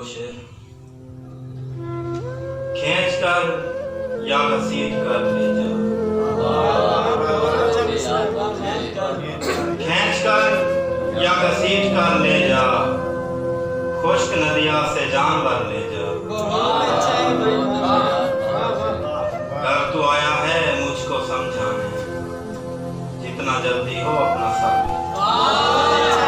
शेर। खींच कर या घसीट कर ले जा, खींच कर या घसीट कर ले जा, खुश्क नदिया से जानवर ले जा। घर तू आया है मुझको समझाने, जितना जल्दी हो अपना सर ले जा।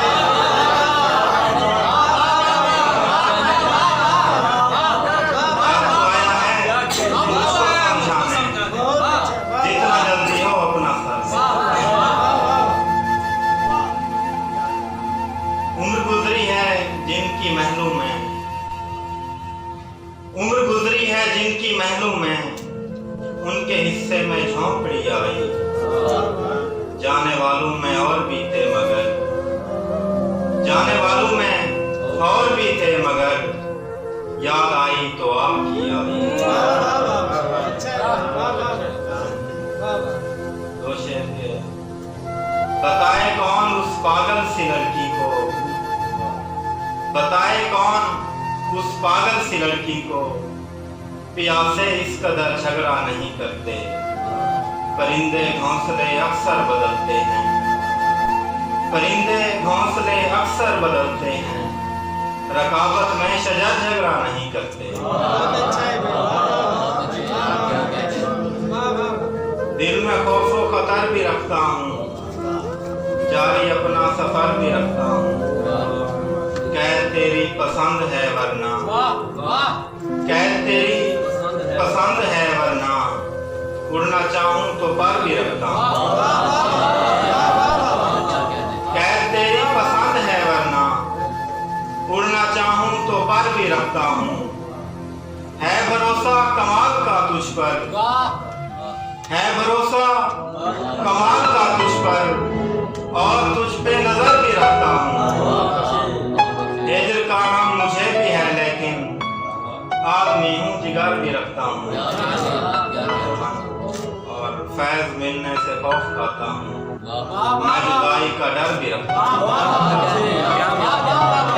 उम्र गुजरी है जिनकी महलों में, उम्र गुजरी है जिनकी महलों में, उनके हिस्से में झोंपड़ी आई। जाने वालों में और भी थे मगर, जाने वालों में और भी थे मगर, याद आई तो आपकी आई। दो शेर के। बताए कौन उस पागल सी लड़की को, बताए कौन उस पागल सी लड़की को, प्यासे इस कदर झगड़ा नहीं करते। परिंदे घोंसले अक्सर बदलते हैं, परिंदे घोंसले अक्सर बदलते हैं, रकाबत में शजर झगड़ा नहीं करते। दिल में खौफो खतर भी रखता हूँ, जारी अपना सफर भी रखता हूँ। कैद तेरी पसंद है वरना, कैद तेरी पसंद है वरना, उड़ना चाहूं तो पर भी रखता हूँ। कैद तेरी पसंद है वरना, उड़ना चाहूं तो पर भी रखता हूँ। है भरोसा कमाल का तुझ पर, है भरोसा कमाल का तुझ पर, और तुझ पे नजर भी रखता हूँ। हिज्र का नाम मुझे भी है लेकिन आदमी हूँ जिगर भी रखता हूँ। और फैज मिलने से खौफ खाता हूँ, मैं जुदाई का डर भी रखता हूँ।